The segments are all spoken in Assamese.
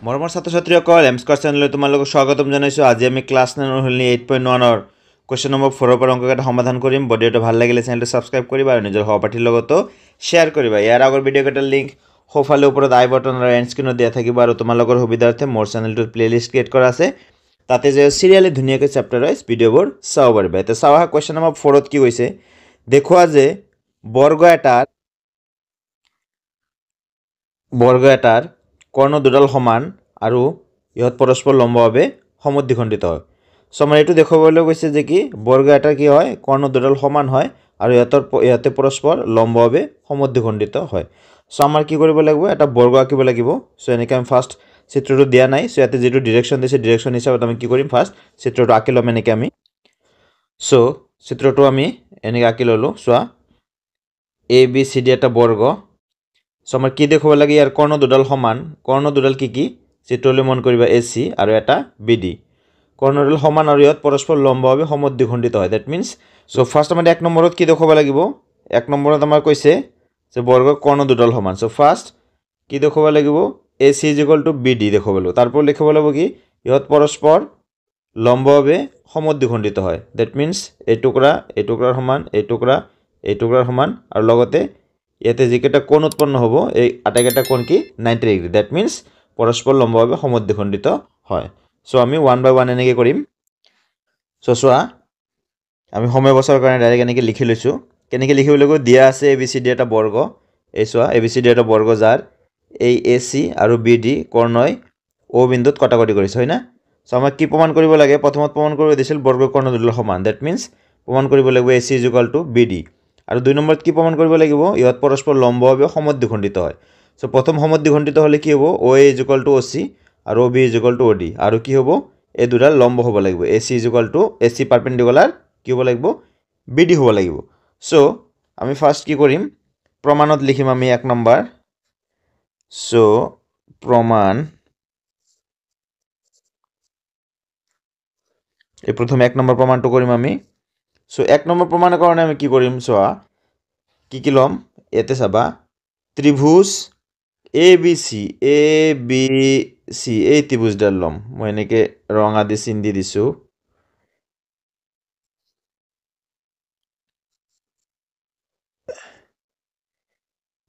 মৰমৰ ছাত্ৰ-ছাত্ৰীসকল এম স্কয়াৰ চেনেললৈ তোমালোকক স্বাগতম জনাইছোঁ। আজি আমি ক্লাছ 9 হলি 8.1 কোৱেশ্চন নম্বৰ 4 পৰা অংক এটা সমাধান কৰিম। ভিডিঅটো ভাল লাগিলে চেনেলটো সাবস্ক্ৰাইব কৰিবা আৰু নিজৰ সহপাঠীৰ লগতো শ্বেয়াৰ কৰিবা। ইয়াৰ আগৰ ভিডিঅ' কেইটাৰ লিংক সোঁফালে ওপৰত আই বটন আৰু এণ্ড স্ক্ৰীনত দিয়া থাকিব আৰু তোমালোকৰ সুবিধাৰ্থে মোৰ চেনেলটোত প্লেলিষ্ট ক্ৰিয়েট কৰা আছে। তাতে যে সিৰিয়ালি ধুনীয়াকৈ চেপ্টাৰ ৱাইজ ভিডিঅ'বোৰ চাব পাৰিবা। এতিয়া চাওঁ হা কোৱেশ্চন নম্বৰ 4ত কি কৈছে, দেখুওৱা যে বৰ্গ এটাৰ কৰ্ণ দুডাল সমান আৰু ইহঁত পৰস্পৰ লম্বভাৱে সমদ্বিখণ্ডিত হয়। সো আমাৰ এইটো দেখুৱাবলৈ কৈছে যে কি বৰ্গ এটাৰ কি হয়, কৰ্ণ দুডাল সমান হয় আৰু ইহঁতে পৰস্পৰ লম্বভাৱে সমদ্বিখণ্ডিত হয়। সো আমাৰ কি কৰিব লাগিব, এটা বৰ্গ আঁকিব লাগিব। সো এনেকৈ আমি ফাৰ্ষ্ট চিত্ৰটো দিয়া নাই, সো ইয়াতে যিটো ডিৰেকশ্যন দিছে ডিৰেকশ্যন হিচাপত আমি কি কৰিম, ফাৰ্ষ্ট চিত্ৰটো আঁকি ল'ম এনেকৈ আমি। সো চিত্ৰটো আমি এনেকৈ আঁকি ল'লোঁ। চোৱা এ বি চি ডি এটা বৰ্গ। সো আমাৰ কি দেখুৱাব লাগে, ইয়াৰ কৰ্ণ দুডাল সমান। কৰ্ণ দুডাল কি চিত্ৰলৈ মন কৰিবা এ চি আৰু এটা বি ডি। কৰ্ণ দুডাল সমান আৰু ইয়াত পৰস্পৰ লম্বভাৱে সমদ্বিখণ্ডিত হয়। ডেট মিনছ সো ফাৰ্ষ্ট আমাৰ 1 নম্বৰত কি দেখুৱাব লাগিব, 1 নম্বৰত আমাৰ কৈছে যে বৰ্গৰ কৰ্ণ দুডাল সমান। সো ফাৰ্ষ্ট কি দেখুৱাব লাগিব, A C is equal to B D দেখুৱাব লাগিব। তাৰপৰ লিখিব লাগিব কি ইহঁত পৰস্পৰ লম্বভাৱে সমদ্বিখণ্ডিত হয়। ডেট মিনছ এই টুকুৰাৰ সমান, এই টুকুৰাৰ সমান আৰু লগতে ইয়াতে যিকেইটা কোণ উৎপন্ন হ'ব এই আটাইকেইটা কোণ কি 90 ডিগ্ৰী। ডেট মিনছ পৰস্পৰ লম্বভাৱে সমদ্বিখণ্ডিত হয়। সো আমি 1 বাই 1 এনেকৈ কৰিম। সো চোৱা আমি সময় বচাবৰ কাৰণে ডাইৰেক্ট এনেকৈ লিখি লৈছোঁ। কেনেকৈ লিখিব লাগিব, দিয়া আছে এ বি চি ডি এটা বৰ্গ। এই চোৱা এ বি চি ডি এটা বৰ্গ যাৰ এই এ চি আৰু বি ডি কৰ্ণই অ বিন্দুত কটাকটি কৰিছে, হয় না? সো আমাক কি প্ৰমাণ কৰিব লাগে, প্ৰথমত প্ৰমাণ কৰিব দিছিল বৰ্গৰ কৰ্ণ দুডাল সমান। ডেট মিনছ প্ৰমাণ কৰিব লাগিব A C is equal to B D. আৰু 2 নম্বৰত কি প্ৰমাণ কৰিব লাগিব, ইহঁত পৰস্পৰ লম্বভাৱে সমদ্বিখণ্ডিত হয়। সো প্ৰথম সমদ্বিখণ্ডিত হ'লে কি হ'ব, O A is equal to O C আৰু O B is equal to O D. আৰু কি হ'ব, এই দুডাল লম্ব হ'ব লাগিব। A C is equal to A C perpendicular কি হ'ব লাগিব, বি ডি হ'ব লাগিব। সো আমি ফাৰ্ষ্ট কি কৰিম, প্ৰমাণত লিখিম আমি 1 নম্বৰ। সো প্ৰমাণ, এই প্ৰথম 1 নম্বৰ প্ৰমাণটো কৰিম আমি। সো 1 নম্বৰ প্ৰমাণৰ কাৰণে আমি কি কৰিম, চোৱা কি ল'ম, ইয়াতে চাবা ত্ৰিভুজ এ বি চি এই ত্ৰিভুজডাল ল'ম। মই এনেকৈ ৰঙা দি চিন দি দিছোঁ।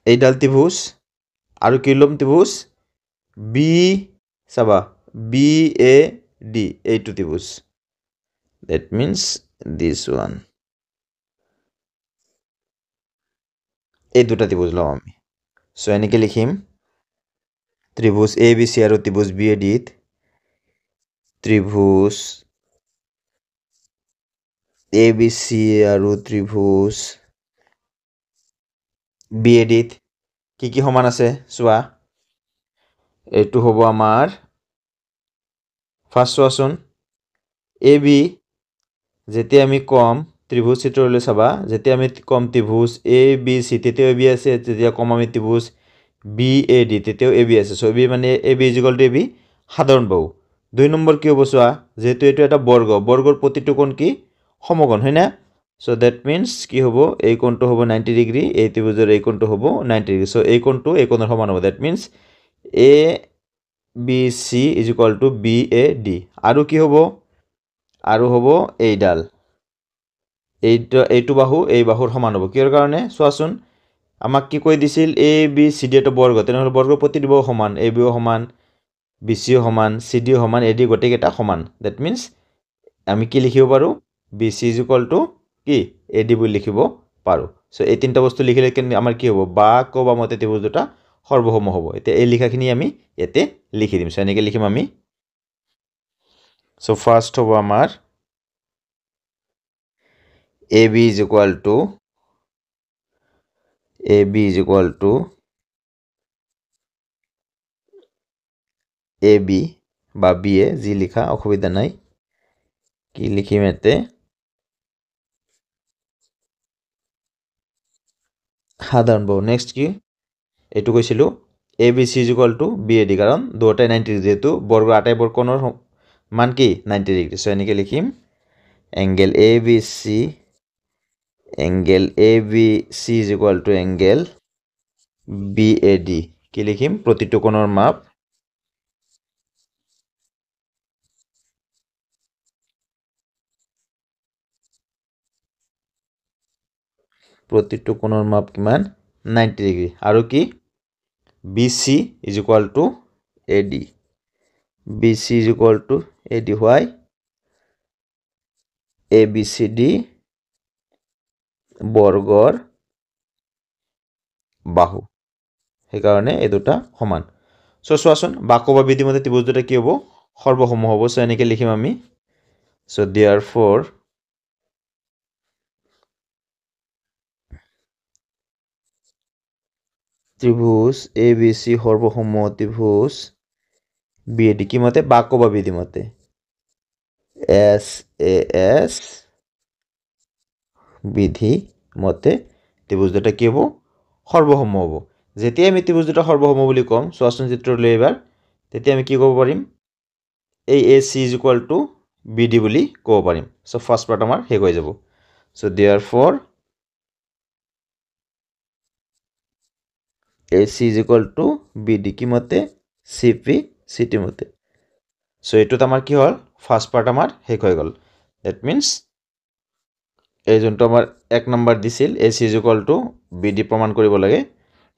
এইডাল ত্ৰিভুজ আৰু কি ল'ম, ত্ৰিভুজ বি, চাবা বি এ ডি, এইটো ত্ৰিভুজ। That means this one. এই দুটা ত্ৰিভুজ ল'ম আমি। সো এনেকৈ লিখিম ত্ৰিভুজ এ বি চি আৰু ত্ৰিভুজ বি এ ডিত, ত্ৰিভুজ এ বি চি আৰু ত্ৰিভুজ বি এ ডিত কি সমান আছে চোৱা। এইটো হ'ব আমাৰ ফাৰ্ষ্ট চোৱাচোন, এ বি যেতিয়া আমি কম ত্ৰিভুজ চিত্ৰলৈ চাবা, যেতিয়া আমি কম ত্ৰিভুজ এ বি চি তেতিয়াও এ বি আছে, যেতিয়া কম আমি ত্ৰিভুজ বি এ ডি তেতিয়াও এ বি আছে। সো এ বি মানে A B is equal to A B সাধাৰণ বাহু। 2 নম্বৰ কি হ'ব চোৱা, যেহেতু এইটো এটা বৰ্গৰ প্ৰতিটো কোণ কি সমকোণ, হয় না? সো ডেট মিনছ কি হ'ব, এই কোণটো হ'ব 90 ডিগ্ৰী, এই ত্ৰিভুজৰ এই কোণটো হ'ব 90 ডিগ্ৰী। সো এই কোণটো এই কোণৰ সমান হ'ব। That means A B C is equal to B A D. আৰু কি হ'ব, আৰু হ'ব এইডাল, এইটো বাহু এই বাহুৰ সমান হ'ব। কিহৰ কাৰণে চোৱাচোন, আমাক কি কৈ দিছিল এ বি চি ডি এটা বৰ্গ, তেনেহ'লে বৰ্গৰ প্ৰতিটো বাহু সমান, এ বিও সমান, বি চিও সমান, চি ডিও সমান, এ ডি গোটেইকেইটা সমান। ডেট মিনছ আমি কি লিখিব পাৰোঁ, B C is equal to কি এ ডি বুলি লিখিব পাৰোঁ। সো এই তিনিটা বস্তু লিখিলে কিন্তু আমাৰ কি হ'ব, বা মতে ত্ৰিভুজ দুটা সৰ্বসম হ'ব। এতিয়া এই লিখাখিনি আমি ইয়াতে লিখি দিম। সো এনেকৈ লিখিম আমি। সো ফাৰ্ষ্ট হ'ব আমাৰ A B is equal to A B বা বি এ যি লিখা অসুবিধা নাই। কি লিখিম ইয়াতে, সাধাৰণ বাহু। নেক্সট কি, এইটো কৈছিলোঁ A B C is equal to B A D, কাৰণ দুয়োটাই 90 ডিগ্ৰী, যিহেতু আটাইবোৰ কোণৰ মান কি 90 ডিগ্ৰী। সো এনেকৈ লিখিম angle A B C is equal to angle B A D. কি লিখিম, প্ৰতিটো কোণৰ মাপ প্ৰতিটো কোণৰ মাপ কিমান 90 ডিগ্ৰী আৰু কি BC is equal to AD BC is equal to AD why ABCD বৰ্গৰ বাহু সেইকাৰণে এই দুটা সমান সো চোৱাচোন বাকু বা বিধি মতে ত্ৰিভুজ দুটা কি হ'ব সৰ্বসম হ'ব সো এনেকৈ লিখিম আমি সো therefore ত্রিভুজ ABC সর্বসম ত্রিভুজ BAD কি মতে বাক্য বা বিধি মতে SAS বিধি মতে ত্রিভুজ দুটা কি হ'ব সৰ্বসম হ'ব যেতিয়া আমি ত্ৰিভুজ দুটা সৰ্বসম বুলি কম চোৱাচোন চিত্ৰলৈ এবাৰ তেতিয়া আমি কি ক'ব পাৰিম এই AC = BD বুলি ক'ব পাৰিম সো ফাৰ্স্ট পাৰ্ট আমাৰ শেষ হৈ যাব সো therefore AC = BD কি মতে CP CT মতে সো এটুত আমাৰ কি হ'ল ফাৰ্স্ট পাৰ্ট আমাৰ শেষ হৈ গ'ল দ্যাট মিন্স এই যোনটো আমাৰ এক নম্বৰ দিছিল AC = BD প্ৰমাণ কৰিব লাগে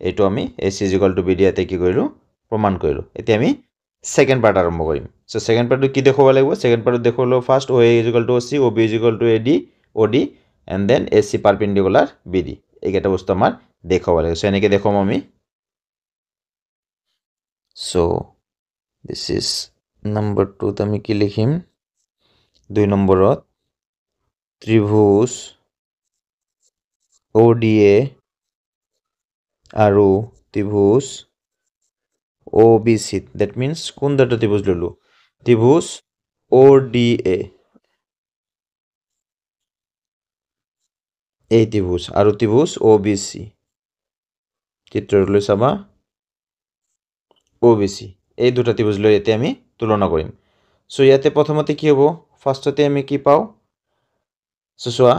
এইটো আমি AC = BD আতে কি কৰিলো প্ৰমাণ কৰিলো এতিয়া আমি সেকেন্ড পাৰ্ট আৰম্ভ কৰিম সো সেকেন্ড পাৰ্টটো কি দেখুৱাব লাগিব সেকেন্ড পাৰ্টটো দেখুৱালো first OA = OC OB = AD OD and then AC perpendicular BD এইকেইটা বস্তু আমাৰ দেখুৱাব লাগিব সো এনেকৈ দেখুৱাম আমি so this is number 2 আমি কি লিখিম 2 নম্বৰত ত্ৰিভুজ ODA আৰু ত্ৰিভুজ OBC that means কোন দুটা ত্ৰিভুজ ললো ত্ৰিভুজ ODA এই ত্ৰিভুজ আৰু ত্ৰিভুজ OBC চিত্ৰলৈ চাবা OBC এই দুটা ত্ৰিভুজ লৈ এতে আমি তুলনা কৰিম সো ইয়াতে প্ৰথমতে কি হ'ব ফাৰ্স্টতে আমি কি পাও সো চোৱা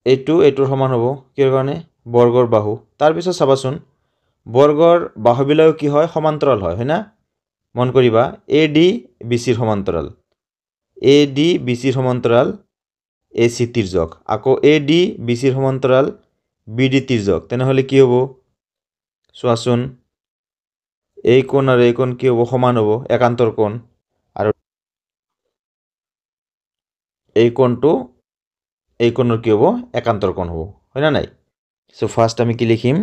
এইটোৰ সমান হ'ব কিৰ কাৰণে বৰ্গৰ বাহু তাৰ পিছত চাবাচোন বৰ্গৰ বাহুবিলাক কি হয় সমান্তৰাল হয় না মন কৰিবা AD BC ৰ সমান্তৰাল AD BC ৰ সমান্তৰাল AC তিৰ্যক আকৌ AD BC ৰ সমান্তৰাল BD তিৰ্যক তেনেহলে কি হ'ব চোৱাচোন এই কোণ আৰু এই কোণ কি হ'ব সমান হ'ব একান্তৰ কোণ আৰু এই কোণটো এই কোণৰ কি হ'ব একান্তৰ কোণ হ'ব হয় না নাই সো ফাৰ্স্ট আমি কি লিখিম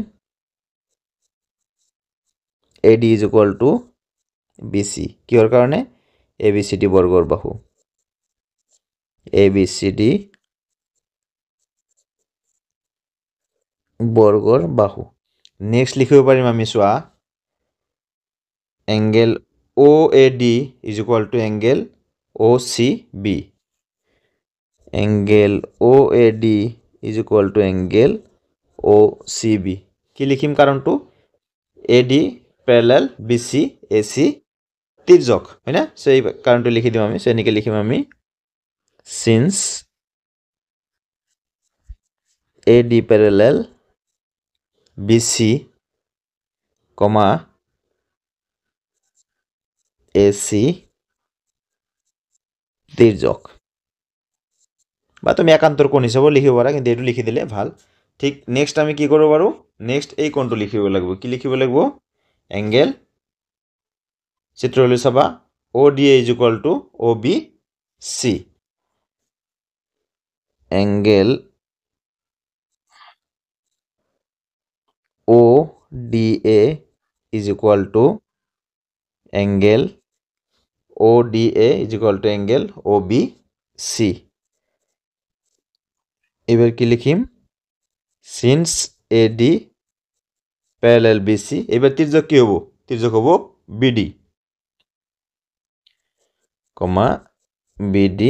AD = BC কিহৰ কাৰণে ABCD বৰ্গৰ বাহু ABCD বৰ্গৰ বাহু নেক্সট লিখিব পাৰিম আমি চোৱা angle OAD = angle OCB angle OAD = angle OCB কি লিখিম কাৰণটো AD parallel BC AC তিৰ্যক হয় না সো এই কাৰণটো লিখি দিম আমি সো এনেকৈ লিখিম আমি since AD parallel BC AC তিৰ্যক বা তুমি একান্তৰ কোণ হিচাপে লিখিব পাৰা কিন্তু এটো লিখি দিলে ভাল ঠিক নেক্সট আমি কি কৰিব পাৰো নেক্সট এই কোণটো লিখিব লাগিব কি লিখিব লাগিব এংগেল চিত্ৰলৈ চাবা ODA = OBC angle ODA = angle ODA = angle OBC এবার কি লিখিম since AD parallel BC এবার তির্যক কি হবে তির্যক হবে BD BD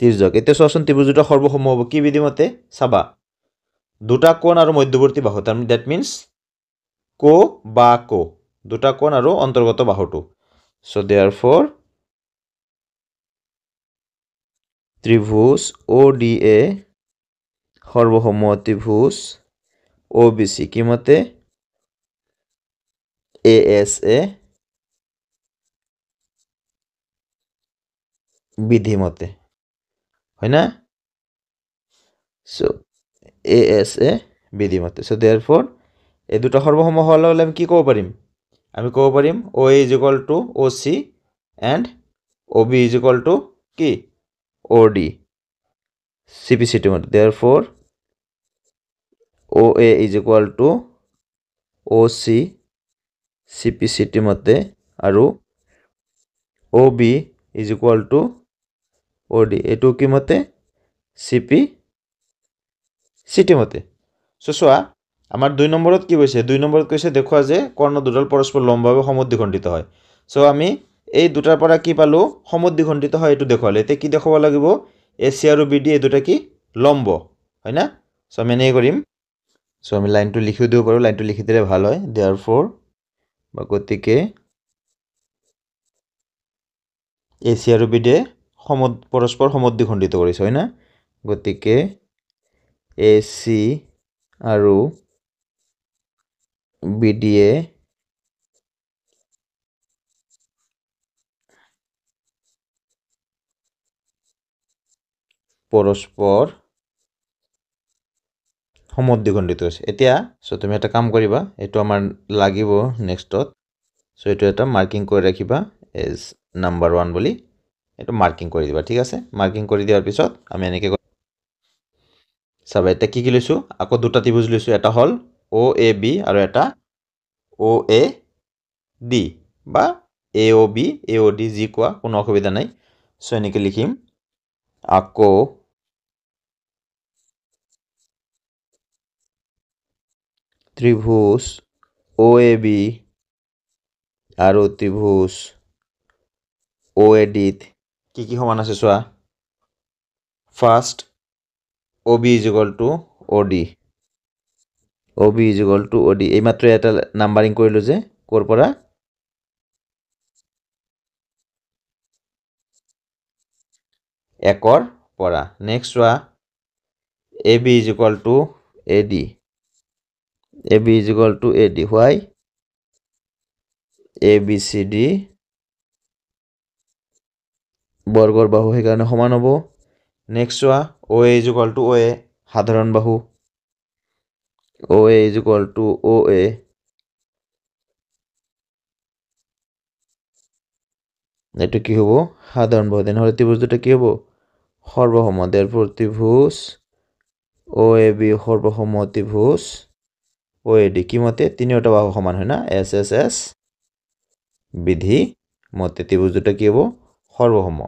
তির্যক এতে চোৱাচোন ত্ৰিভুজ দুটা সৰ্বসম হ'ব কি বিধি মতে চাবা দুটা কোণ আৰু মধ্যবৰ্তী বাহু তাৰ দ্যাট মিন্স কো বা কো দুটা কোণ আৰু অন্তৰ্গত বাহুটো সো therefore ত্রিভুজ ODA সর্বসম ত্রিভুজ OBC কি মতে ASA বিধি মতে হয় না সো ASA BD মতে সো देयरफॉर এই দুটো সর্বসম হওয়ার লগে আমি কি ক'ব পাৰিম আমি ক'ব পাৰিম OA is equal to OC and OB is equal to কি OD CPCT মতে therefore OA is equal to OC CPCT মতে আৰু OB is equal to OD এটো কি মতে CPCT মতে সো চোৱা আমাৰ 2 নম্বৰত কি কৈছে 2 নম্বৰত কৈছে দেখুৱা যে কৰ্ণ দুডাল পৰস্পৰ লম্বভাৱে সমদ্বিখণ্ডিত হয় সো আমি এই দুটাৰ পৰা কি পালো সমদ্বিখণ্ডিত হয় এটো দেখুৱালে এতে কি দেখাব লাগিব AC আৰু BD এই দুটা কি লম্ব হয় না সো আমি এনে কৰিম সো আমি লাইনটো লিখি দিব পাৰো লাইনটো লিখি দিলে ভাল হয় देयरफॉर বা গতিকে AC আৰু BD পৰস্পৰ সমদ্বিখণ্ডিত কৰিছে হয় না গতিকে AC আৰু BD এ পৰস্পৰ সমদ্বিখণ্ডিত হৈছে এতিয়া সো তুমি এটা কাম কৰিবা এটো আমাৰ লাগিব নেক্সটত সো এটো এটা মাৰ্কিং কৰি ৰাখিবা এজ নাম্বাৰ 1 বুলি এটো মাৰ্কিং কৰি দিবা ঠিক আছে মাৰ্কিং কৰি দিয়াৰ পিছত আমি এনেকে চাবা এটা কি কি লৈছো আকৌ দুটা ত্ৰিভুজ লৈছো এটা হল OAB আৰু এটা OAD বা AOB AOD যি কোৱা কোনো অসুবিধা নাই সো এনেকে লিখিম আকৌ ত্ৰিভুজ OAB আৰু ত্ৰিভুজ OAD কি সমান আছে চোৱা first OB is equal to OD OB is equal to OD এই মাত্র এটা নাম্বারিং কৰিলো যে কোৰ পৰা একৰ পৰা নেক্সট চোৱা AB is equal to AD AB is equal to AD why ABCD বৰ্গৰ বাহু সেইকাৰণে সমান হ'ব নেক্সট চোৱা OA is equal to OA সাধাৰণ বাহু OA is equal to OA এটো কি হ'ব সাধাৰণ বাহু তেনেহলে ত্ৰিভুজ দুটো কি হ'ব সৰ্বসম therefore ত্ৰিভুজ OAB সৰ্বসম ত্রিভুজ OAD কি মতে তিনিওটা বাহু সমান হয় না SSS বিধি মতে ত্রিভুজ দুটো কি হ'ব সৰ্বসম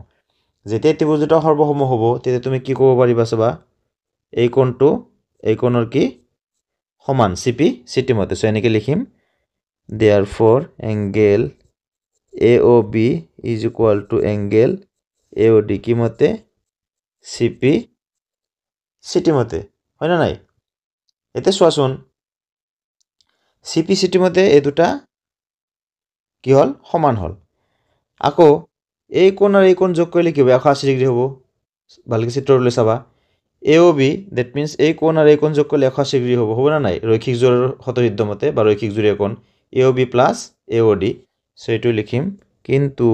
যেতিয়া ত্ৰিভুজ দুটো সৰ্বসম হ'ব তেতিয়া তুমি কি ক'ব পাৰিবা চাবা এই কোণৰ কি সমান CPCT মতে সো এনেকে লিখিম therefore angle AOB is equal to angle AOD কি মতে CPCT মতে হয় না নাই এতে চোৱাচোন CPCT মতে এই দুটা কি হল সমান হল আকৌ এই কোণ আৰু এই কোণ যোগ কৰিলে কি হ'ব 180 ডিগ্ৰী হ'ব ভালকে চিত্ৰলৈ চাবা AOB that means এই কোণ আৰু এই কোণ যোগ কৰিলে 180 ডিগ্ৰী হ'ব না নাই ৰৈখিক জোৰৰ সতসিদ্ধ মতে বা ৰৈখিক জোৰীয় কোণ AOB plus AOD সো এটো লিখিম কিন্তু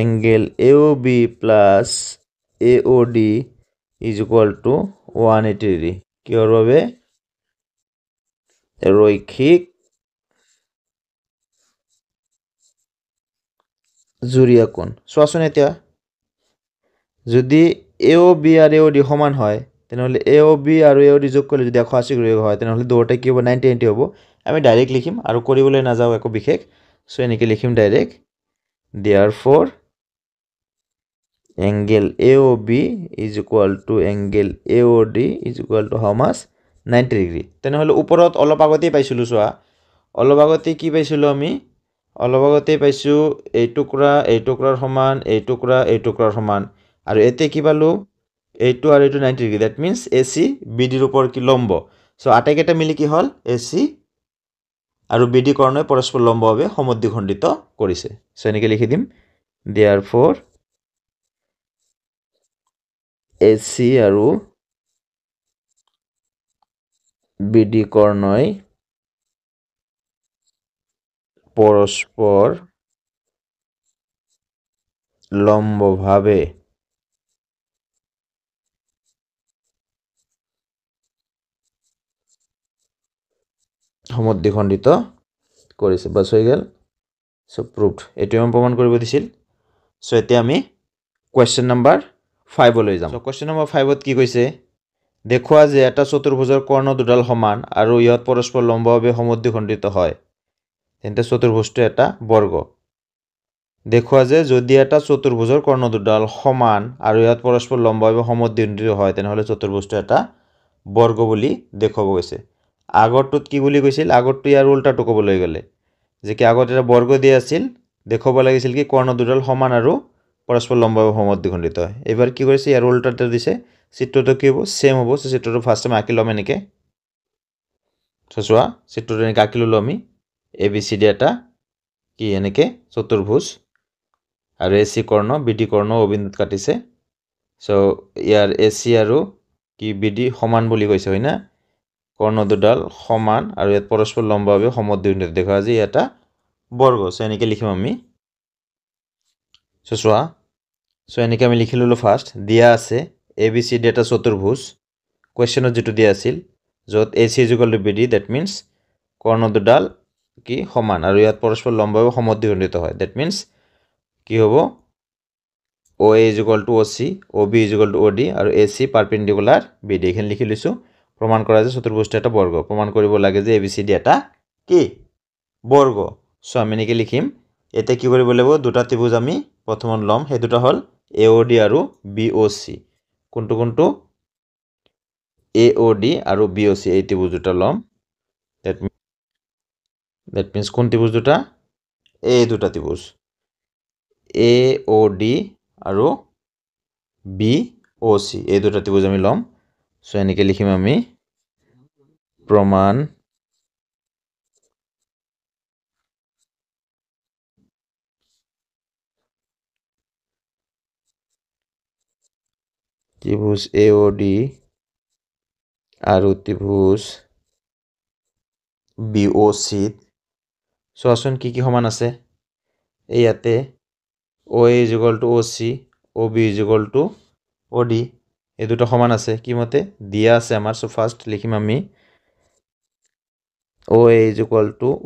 angle AOB plus AOD is equal to 180 degree কিহৰ বাবে ৰৈখিক জুৰীয়া কোণ চোৱাচোন এতিয়া যদি AOB আৰু AOD সমান হয় তেনেহলে AOB আৰু AOD যোগ কৰিলে যদি 180 ডিগ্ৰী হয় তেনেহলে দুয়োটা কি হ'ব 90 90 হ'ব আমি ডাইৰেক্ট লিখিম আৰু কৰিবলৈ নাযাও একো বিশেষ সো এনেকে লিখিম direct therefore angle AOB is equal to angle AOD is equal to how much 90 degree তেনেহলে ওপৰত অলপ আগতেই পাইছিলো চোৱা অলপ আগতে কি পাইছিলো আমি অলপ আগতে পাইছো এই টুকুৰাৰ সমান এই টুকুৰাৰ সমান আৰু এতে কি পালো এইটো আৰু এইটো 90 degree that means AC BD ৰ ওপৰ কি লম্ব সো আটাইকেটা মিলি কি হল AC আৰু BD কৰ্ণই পৰস্পৰ লম্বভাৱে সমদ্বিখণ্ডিত কৰিছে সো এনেকে লিখি দিম therefore AC আৰু BD কৰ্ণই পৰস্পৰ লম্বভাৱে সমদ্বিখণ্ডিত কৰিছে বাস হৈ গ'ল সো প্ৰুভড এটো আমি প্ৰমাণ কৰিব দিছিল সো এতিয়া আমি কোৱেশ্চন নাম্বাৰ 5 লৈ যাম সো কোৱেশ্চন নাম্বাৰ 5 ত কি কৈছে দেখুৱা যে এটা চতুৰ্ভুজৰ কৰ্ণ দুডাল সমান আৰু ইহত পৰস্পৰ লম্বভাৱে সমদ্বিখণ্ডিত হয় তেন্তে চতুৰ্ভুজটো এটা বৰ্গ দেখুৱা যে যদি এটা চতুৰ্ভুজৰ কৰ্ণ দুডাল সমান আৰু ইহত পৰস্পৰ লম্বভাৱে সমদ্বিখণ্ডিত হয় তেনেহলে চতুৰ্ভুজটো এটা বৰ্গ বুলি দেখুৱাব গৈছে আগৰটোত কি বুলি কৈছিল আগৰটো ইয়াৰ উল্টাটো ক'বলৈ গ'লে যে কি আগত এটা বৰ্গ দিয়া আছিল দেখুৱাব লাগিছিল কি কৰ্ণ দুডাল সমান আৰু পৰস্পৰ লম্বভাৱে সমদ্বিখণ্ডিত হয় এবাৰ কি কৰিছে ইয়াৰ উল্টাটো দিছে চিত্ৰটো কি হ'ব সেম হ'ব সো চিত্ৰটো ফাৰ্ষ্ট টাইম আঁকি ল'ম এনেকে সো চোৱা চিত্ৰটো এনেকে আঁকি ল'লো আমি ABCD এটা কি এনেকে চতুৰ্ভুজ আৰু AC কৰ্ণ BD কৰ্ণ অবিন্দুত কাটিছে সো ইয়াৰ AC আৰু কি BD সমান বুলি কৈছে হয় না কৰ্ণ দুডাল সমান আৰু ইয়াত পৰস্পৰ লম্বভাৱে সমদ্বিখণ্ডিত দেখা যায় এটা বৰ্গ সো এনেকে লিখিম আমি সো চোৱা সো এনেকে আমি লিখি ললো ফাৰ্ষ্ট দিয়া আছে ABCD এটা চতুৰ্ভুজ কোৱেশ্চনত যেটো দিয়া আছিল যত AC = BD দ্যাট মিন্স কৰ্ণ দুডাল কি সমান আৰু ইয়াত পৰস্পৰ লম্বভাৱে সমদ্বিখণ্ডিত হয় দ্যাট মিন্স কি হ'ব OA = OC OB = OD আৰু AC পাৰপেন্ডিকুলাৰ BD এখান লিখি লৈছো প্ৰমাণ কৰা যে চতুৰ্ভুজটো এটা বৰ্গ প্ৰমাণ কৰিব লাগে যে ABCD এটা কি বৰ্গ সো আমি এনেকে লিখিম এতে কি কৰিব লাগিব দুটা ত্ৰিভুজ আমি প্ৰথমত লম হে দুটা হল AOD আৰু BOC কোনটো কোনটো AOD আৰু BOC এই ত্ৰিভুজ দুটা লম দ্যাট মিন্স কোন ত্ৰিভুজ দুটা এই দুটা ত্ৰিভুজ AOD আৰু BOC এই দুটা ত্ৰিভুজ আমি লম সো এনেকে লিখিম আমি প্ৰমাণ ত্ৰিভুজ AOD আৰু ত্ৰিভুজ BOC সো আসুন কি কি সমান আছে এই ইয়াতে OA = OC OB = OD এই দুটো সমান আছে কি মতে দিয়া আছে আমাৰ সো ফাৰ্স্ট লিখিম আমি OA =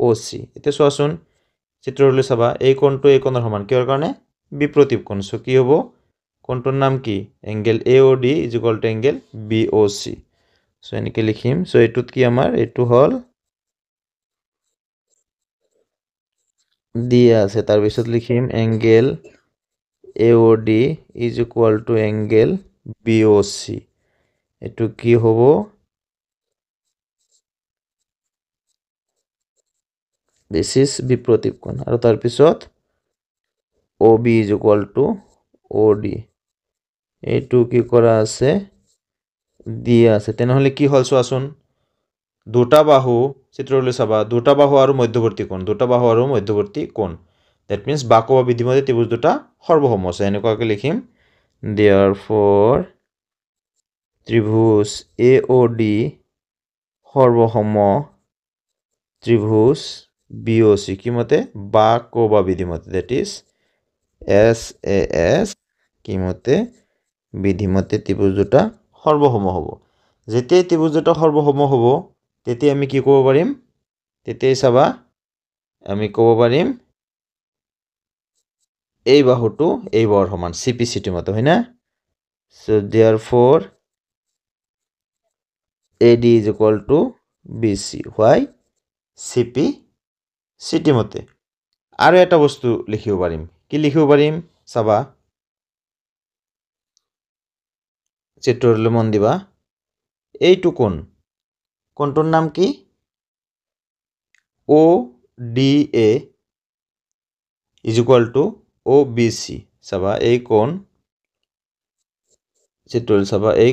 OC এতে সো আসুন চিত্ৰলৈ চাবা এই কোণটো এই কোণৰ সমান কিহৰ কাৰণে বিপৰীত কোণ সো কি হ'ব কোণটোৰ নাম কি angle AOD = angle BOC so এনেকে লিখিম সো এটুত কি আমাৰ এটু হল দিয়া আছে তাৰ পিছত লিখিম এংগেল AOD = এংগেল BOC এটু কি হ'ব this is বিপৰীত কোণ আৰু তাৰ পিছত OB = OD এটু কি কৰা আছে দিয়া আছে তেনেহলে কি হল চোৱাচোন দুটা বাহু চিত্ৰলৈ চাবা দুটা বাহু আৰু মধ্যবৰ্তী কোণ দ্যাট মিন্স বাকু বা বিধিমতে ত্ৰিভুজ দুটা সৰ্বসম আছে এনেকুৱাকৈ লিখিম therefore ত্ৰিভুজ AOD সৰ্বসম ত্ৰিভুজ BOC কি মতে বাকু বা বিধিমতে দ্যাট ইজ SAS কি মতে বিধিমতে ত্ৰিভুজ দুটা সৰ্বসম হ'ব যেতিয়া ত্ৰিভুজ দুটা সৰ্বসম হ'ব তেতিয়া আমি কি ক'ব পাৰিম তেতিয়া চাবা আমি ক'ব পাৰিম এই বাহুটো এই বাহুৰ সমান CPCT মতে হয় না so therefore AD = BC why CPCT মতে আৰু এটা বস্তু লিখিব পাৰিম কি লিখিব পাৰিম চাবা চিত্ৰলৈ মন দিবা এইটো কোণটোৰ নাম কি ODA = OBC চাবা এই কোণ চিত্ৰলৈ চাবা এই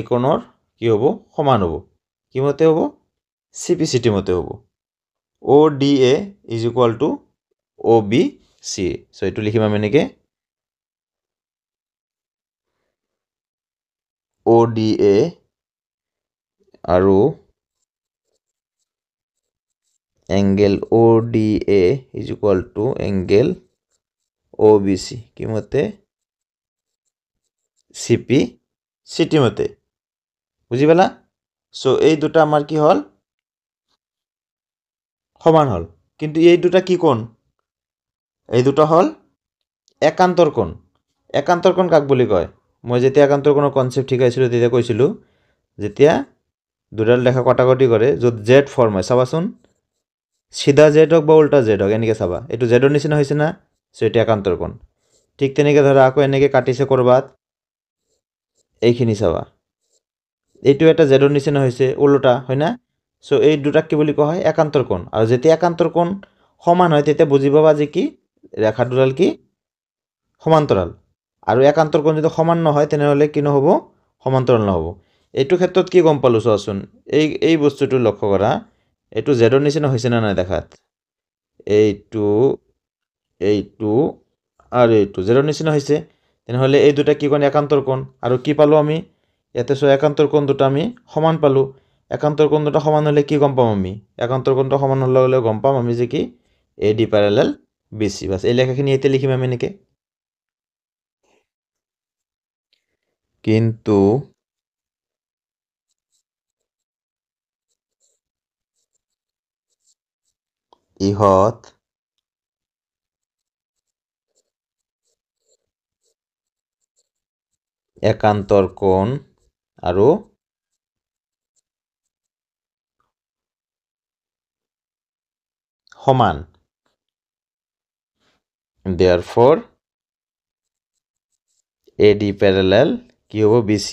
কোণৰ কি হ'ব সমান হ'ব কি মতে হ'ব CPCT মতে হ'ব ODA = OBC সো এটু লিখিম আমি এনেকে ODA আৰু এংগেল ODA = এংগেল OBC কি মতে CPCT মতে বুঝি পেলা সো এই দুটা আমাৰ কি হল সমান হ'ল কিন্তু এই দুটা কি কোণ এই দুটা হ'ল একান্তৰ কোণ একান্তৰ কোণ কাক বুলি কয় মই যেতিয়া একান্তৰ কোণৰ কনচেপ্ট শিকাইছিলোঁ তেতিয়া কৈছিলোঁ যেতিয়া দুডাল ৰেখা কটাকটি কৰে য'ত জেড ফৰ্ম হয় চাবাচোন চিধা জেড হওক বা উল্টা জেড হওক এনেকৈ চাবা এইটো জেডৰ নিচিনা হৈছে না চ' এইটো একান্তৰ কোণ ঠিক তেনেকৈ ধৰা আকৌ এনেকৈ কাটিছে ক'ৰবাত এইখিনি চাবা এইটো এটা জেডৰ নিচিনা হৈছে ওলোটা হয় না চ' এই দুটাক কি বুলি কোৱা হয় একান্তৰ কোণ আৰু যেতিয়া একান্তৰ কোণ সমান হয় তেতিয়া বুজি পাবা যে কি ৰেখা দুডাল কি সমান্তৰাল আৰু একান্তৰ কোণ যদি সমান নহয় তেনেহ'লে কি নহ'ব সমান্তৰাল নহ'ব এইটো ক্ষেত্ৰত কি গম পালোঁ চোৱাচোন এই বস্তুটো লক্ষ্য কৰা এইটো জেডৰ নিচিনা হৈছে নে নাই দেখাত এইটো আৰু এইটো জেডৰ নিচিনা হৈছে তেনেহ'লে এই দুটা কি কোণ একান্তৰ কোণ আৰু কি পালোঁ আমি ইয়াতে চোৱা একান্তৰ কোণ দুটা আমি সমান পালোঁ একান্তৰ কোণ দুটা সমান হ'লে কি গম পাম আমি একান্তৰ কোণটো সমান হ'লে গম পাম আমি যে কি A D parallel B C বাছ এই লেখাখিনি এতিয়া লিখিম আমি এনেকৈ কিন্তু ইহঁত একান্তৰ কোণ আৰু সমান therefore AD parallel কি হ'ব BC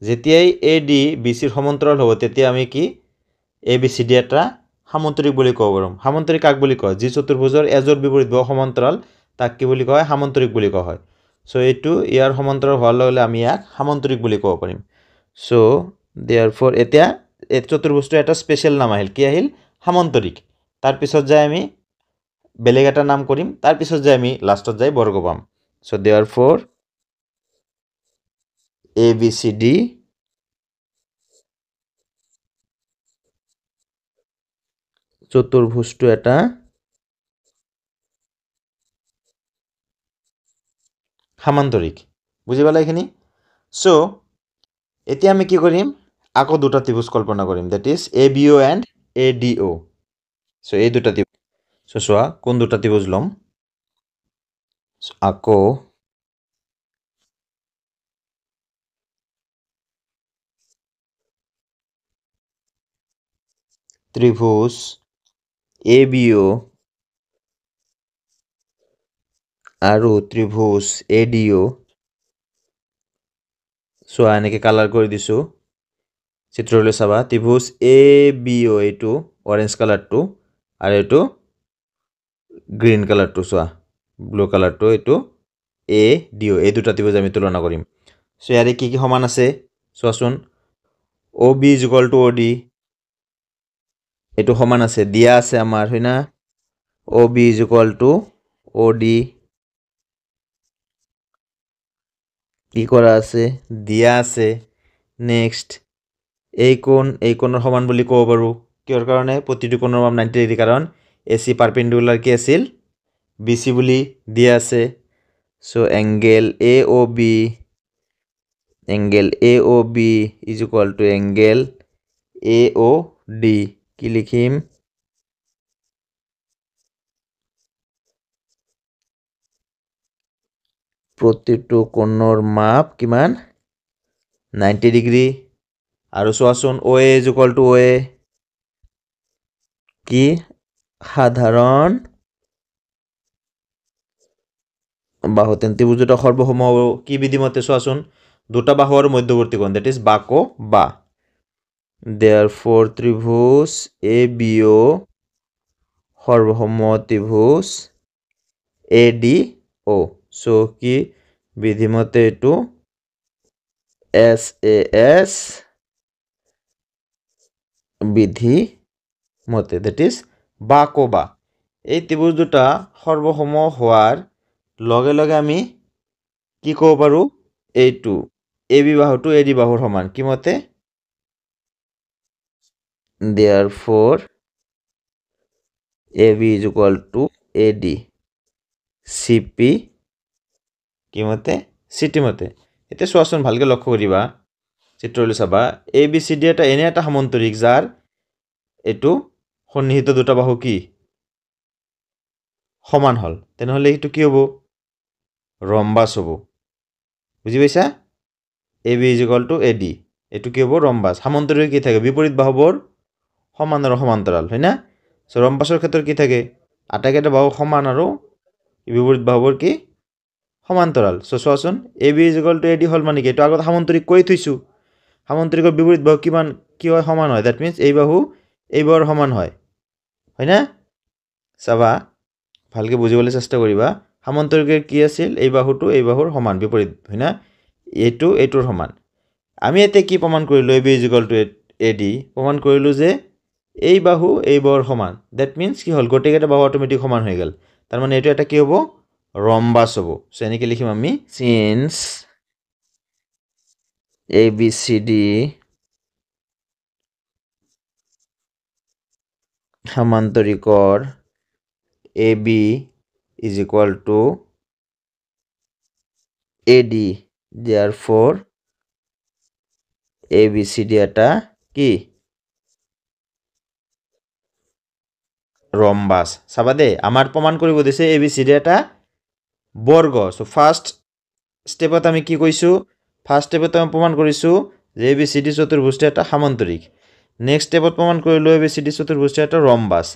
যেতিয়াই AD BCৰ সমান্তৰাল হ'ব তেতিয়া আমি কি ABCD এটা সামন্তৰিক বুলি ক'ব পাৰোঁ সামন্তৰিক কাক বুলি কয় যি চতুৰ্ভুজৰ এজৰ বিপৰীত বাহু সমান্তৰাল তাক কি বুলি কয় সামন্তৰিক বুলি কোৱা হয় চ' এইটো ইয়াৰ সমান্তৰাল হোৱাৰ লগে লগে আমি ইয়াক সামন্তৰিক বুলি ক'ব পাৰিম চ' therefore এতিয়া এই চতুৰ্ভুজটো এটা স্পেচিয়েল নাম আহিল কি আহিল সামন্তৰিক তাৰপিছত যায় আমি বেলেগ এটা নাম কৰিম তাৰপিছত যায় আমি লাষ্টত যায় বৰ্গ পাম চ' therefore ABCD চতুৰ্ভুজটো এটা সামান্তৰিক বুজি পালা এইখিনি চ' এতিয়া আমি কি কৰিম আকৌ দুটা ত্ৰিভুজ কল্পনা কৰিম that is ABO and ADO চ' এই দুটা ত্ৰিভুজ চ' চোৱা কোন দুটা ত্ৰিভুজ ল'ম আকৌ ত্ৰিভুজ ABO আৰু ত্ৰিভুজ ADO চোৱা এনেকৈ কালাৰ কৰি দিছোঁ চিত্ৰলৈ চাবা ত্ৰিভুজ ABO এইটো অৰেঞ্জ কালাৰটো আৰু এইটো গ্ৰীণ কালাৰটো চোৱা ব্লু কালাৰটো এইটো ADO এই দুটা ত্ৰিভুজ আমি তুলনা কৰিম চ' ইয়াৰে কি কি সমান আছে চোৱাচোন OB is equal two OD এইটো সমান আছে দিয়া আছে আমাৰ হয় না OB is equal two OD কি কৰা আছে দিয়া আছে নেক্সট এই কোণৰ সমান বুলি ক'ব পাৰোঁ কিহৰ কাৰণে প্ৰতিটো কোণৰ মান 90 ডিগ্ৰী কাৰণ AC পাৰপেণ্ডিকুলাৰ কি আছিল BC বুলি দিয়া আছে so' angle AOB is equal to angle AOD কি লিখিম প্ৰতিটো কোণৰ মাপ কিমান 90 ডিগ্ৰী আৰু চোৱাচোন OA is equal two OA কি সাধাৰণ বাহু ত্ৰিভুজ দুটা সৰ্বসম হ'ব কি বিধিমতে চোৱাচোন দুটা বাহু আৰু মধ্যৱৰ্তী কোণ দ্যাট ইজ বাকো বা therefore ত্ৰিভুজ ABO সৰ্বসম ত্ৰিভুজ ADO চ' কি বিধিমতে এইটো SAS বিধি মতে দ্যাট ইজ বাকো বা এই ত্ৰিভুজ দুটা সৰ্বসম হোৱাৰ লগে লগে আমি কি ক'ব পাৰোঁ এইটো AB বাহুটো AD বাহুৰ সমান কি মতে therefore AB is equal to AD CP কি মতে CT মতে এতিয়া চোৱাচোন ভালকৈ লক্ষ্য কৰিবা চিত্ৰলৈ চাবা ABCD এটা এনে এটা সামন্তৰিক যাৰ এইটো সন্নিহিত দুটা বাহু কি সমান হল তেনেহলে এইটো কি হ'ব ৰম্বাস হ'ব বুজি পাইছা AB = AD এইটো কি হ'ব ৰম্বাস সামান্তৰিক কি থাকে বিপৰীত বাহুবোৰ সমান আৰু সমান্তৰাল হয় না সো ৰম্বাসৰ ক্ষেত্ৰত কি থাকে আটাইকেইটা বাহু সমান আৰু বিপৰীত বাহুবোৰ কি সমান্তৰাল সো চোৱাচোন AB = AD হল মানে কি এটো আগত সামান্তৰিক কৈ থৈছো সামান্তৰিকৰ বিপৰীত বাহু কিমান কি হয় সমান হয় দ্যাট মিন্স এই বাহু এই বাহুৰ সমান হয় না চাবা ভালকে বুজিবলৈ চেষ্টা কৰিবা সামান্তৰিকৰ কি আছিল এই বাহুটো এই বাহুৰ সমান বিপৰীত হয় না এইটো এইটোৰ সমান আমি এতে কি প্ৰমাণ কৰিলো AB = AD প্ৰমাণ কৰিলো যে এই বাহু এই বাহুৰ সমান দ্যাট মিন্স কি হল গোটেইকেইটা বাহু অটোমেটিক সমান হৈ গল তাৰ মানে এটো এটা কি হ'ব ৰম্বাস হ'ব সো এনেকৈ লিখিম আমি since ABCD সামান্তৰিকৰ AB = AD therefore ABCD এটা কি ৰম্বাস চাবা দে আমাৰ প্ৰমাণ কৰিব দিছে ABCD এটা বৰ্গ সো ফাৰ্স্ট স্টেপত আমি কি কৈছো ফাৰ্স্ট স্টেপত আমি প্ৰমাণ কৰিছো যে ABCD চতুৰ্ভুজ এটা সামান্তৰিক নেক্সট স্টেপত প্ৰমাণ কৰিলো ABCD চতুৰ্ভুজ এটা ৰম্বাস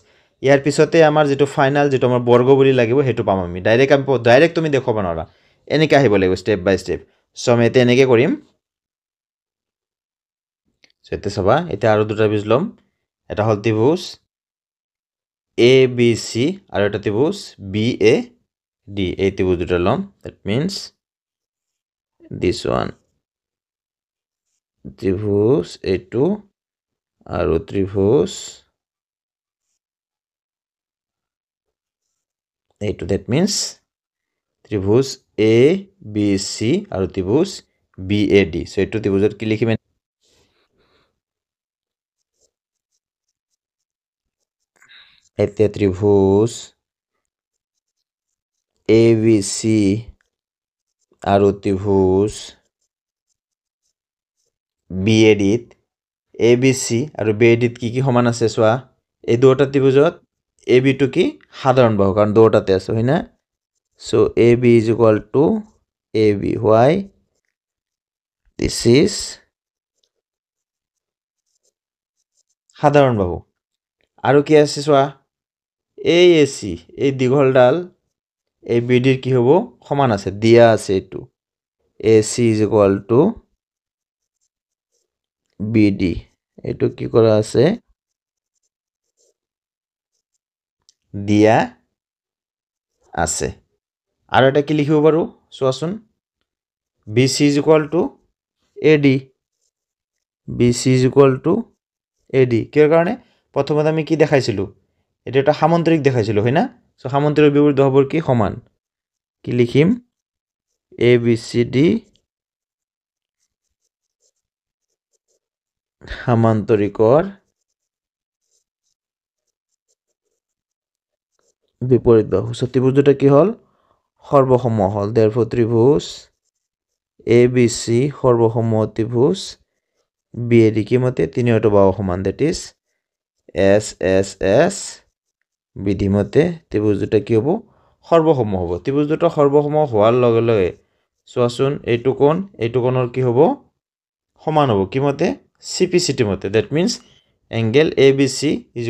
ইয়াৰ পিছতে আমাৰ যেটো ফাইনাল যেটো আমাৰ বৰ্গ বুলি লাগিব হেতু পাম আমি ডাইৰেক্ট তুমি দেখব নোৱাৰা এনেকৈ আহিব লাগিব স্টেপ বাই স্টেপ সো আমি এতে এনেকৈ কৰিম সো এতে চাবা এটা আৰু দুটা ত্ৰিভুজ লম এটা হল ত্ৰিভুজ ABC আৰু এটা ত্ৰিভুজ BAD এই ত্ৰিভুজ দুটা লম দ্যাট মিন্স this one ত্ৰিভুজ এইটো আৰু ত্ৰিভুজ এইটো দ্যাট মিন্স ত্ৰিভুজ ABC আৰু ত্ৰিভুজ BAD সো এইটো ত্ৰিভুজত কি লিখিম এতে ত্ৰিভুজ ABC আৰু ত্ৰিভুজ BAD ABC আৰু BAD কি কি সমান আছে চোৱা এই দুটা ত্ৰিভুজত AB টো কি সাধাৰণ বাহু কাৰণ দুটাতে আছে হয় না so AB = AB why this is সাধাৰণ বাহু আৰু কি আছে চোৱা AC এই দীঘলডাল এই BD কি হ'ব সমান আছে দিয়া আছে এটো AC = BD এটো কি কৰা আছে দিয়া আছে আৰু এটা কি লিখিব পাৰো চোৱাচোন BC = AD BC = AD কিৰ কাৰণে প্ৰথমতে আমি কি দেখাইছিলো এটা এটা সামান্তৰিক দেখাইছিলো হয় না সো সামান্তৰিক বিপৰীত বাহুবোৰ কি সমান কি লিখিম ABCD সামান্তৰিকৰ বিপৰীত বাহু সো ত্ৰিভুজ দুটা কি হল সৰ্বসম হল therefore ত্ৰিভুজ ABC সৰ্বসম ত্ৰিভুজ BAD কি মতে তিনিওটা বাহু সমান দ্যাট ইজ S বিধি মতে ত্ৰিভুজ দুটা কি হ'ব সৰ্বসম হ'ব ত্ৰিভুজ দুটা সৰ্বসম হোৱাৰ লগে লগে চোৱাচোন এইটো কোণৰ কি হ'ব সমান হ'ব কি মতে CPCT মতে that means angle ABC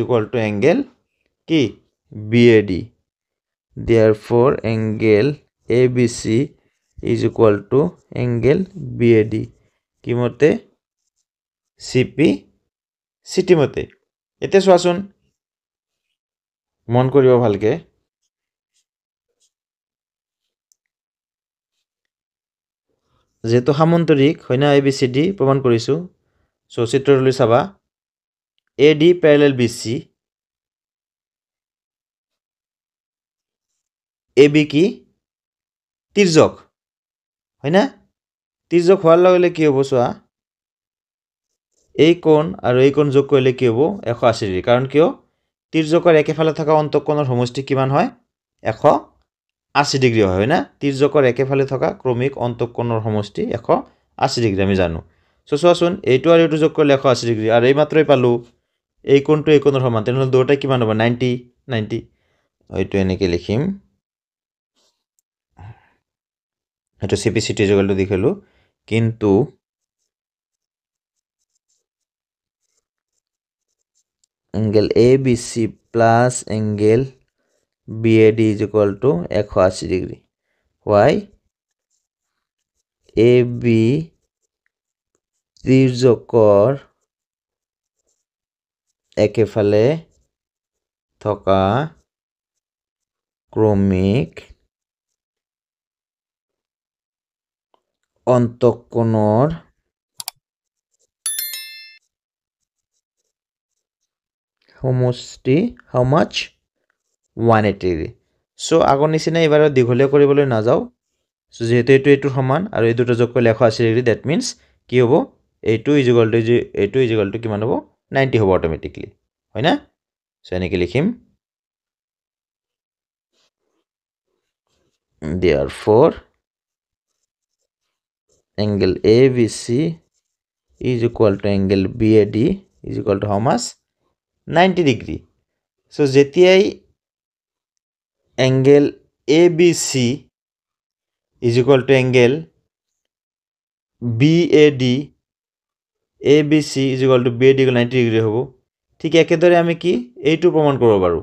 = angle কি BAD therefore angle ABC = angle BAD কি মতে CPCT মতে এতে চোৱাচোন মন কৰিব ভালকে যেটো সামান্তৰিক হয় না ABCD প্ৰমাণ কৰিছো সো চিত্ৰলৈ চাবা AD = BC AB কি তিৰ্যক হয় না তিৰ্যক হোৱাৰ লগে কি হ'ব চোৱা এই কোণ আৰু এই কোণ যোগ কৰিলে কি হ'ব 180 ডিগ্ৰী কাৰণ কিয় তিৰ্যকৰ একেফালে থকা অন্তঃকোণৰ সমষ্টি কিমান হয় 180 ডিগ্ৰী হয় না তিৰ্যকৰ একেফালে থকা ক্ৰমিক অন্তঃকোণৰ সমষ্টি 180 ডিগ্ৰী আমি জানো সো চোৱাচোন এইটো আৰু এইটো যোগ কৰিলে 180 ডিগ্ৰী আৰু এই মাত্ৰই পালো এই কোণটো এই কোণৰ সমান তেনেহ'লে দুয়োটা কিমান হ'ব 90 এইটো এনেকৈ লিখিম এইটো CPCT ইকুৱেলটো দেখিলোঁ কিন্তু angle ABC plus angle BAD is equal two 180 degree why AB তিৰ্যকৰ একেফালে থকা ক্ৰমিক অন্তঃকোণৰ সমষ্টি how much 180 ডিগ্ৰী সো আগৰ নিচিনা এবাৰ দীঘলীয়া কৰিবলৈ নাযাওঁ সো যেহেতু এইটোৰ সমান আৰু এই দুটো যোগ কৰিলে 180 ডিগ্ৰী দ্যাট মিন্স কি হ'ব এইটো ইজ ইকুৱেল টু কিমান হ'ব 90 হ'ব অটোমেটিকলি হয় না সো এনেকৈ লিখিম therefore angle ABC is equal to angle BAD is equal to how much 90 degree so jetiai angle ABC is equal to angle BAD ABC is equal to BAD equal 90 degree hobo ঠিক একেদৰে আমি কি এইটো প্ৰমাণ কৰিব পাৰো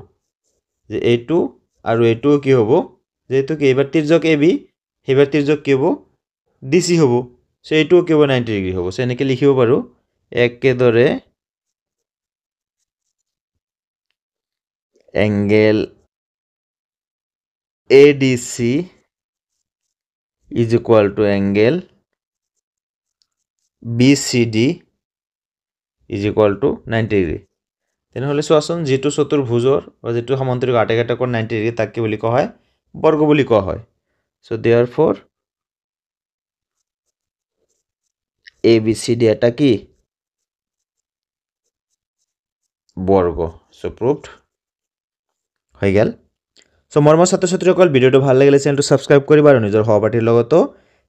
যে এইটো আৰু এইটো কি হ'ব যেহেতু কি এবাৰ তিৰ্যক AB হেবাৰ তিৰ্যক কি হ'ব DC হ'ব সো এইটো কি হ'ব 90 ডিগ্ৰী হ'ব সো এনেকৈ লিখিব পাৰো একেদৰে angle ADC is equal to angle BCD is equal to 90 degree তেনেহ'লে চোৱাচোন যেটো চতুৰ্ভুজৰ বা যেটো সমান্তৰিক আটাইকেইটা কোণ 90 ডিগ্ৰী তাক কি বুলি কোৱা হয় বৰ্গ বুলি কোৱা হয় সো therefore ABCD এটা কি বৰ্গ সো প্ৰুভড হৈ গেল সো মৰমৰ ছাত্ৰ-ছাত্ৰীসকল ভিডিওটো ভাল লাগিলে চেনেলটো সাবস্ক্ৰাইব কৰিবা আৰু নিজৰ সহপাঠীৰ লগতো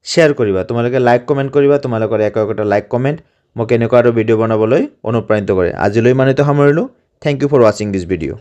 শেয়াৰ কৰিবা তোমালোকে লাইক কমেন্ট কৰিবা তোমালোকৰ একটা লাইক কমেন্ট মোক এনেকুৱা আৰু ভিডিও বনাবলৈ অনুপ্ৰাণিত কৰে আজিলৈ মানিত সামৰিলো thank you for watching this video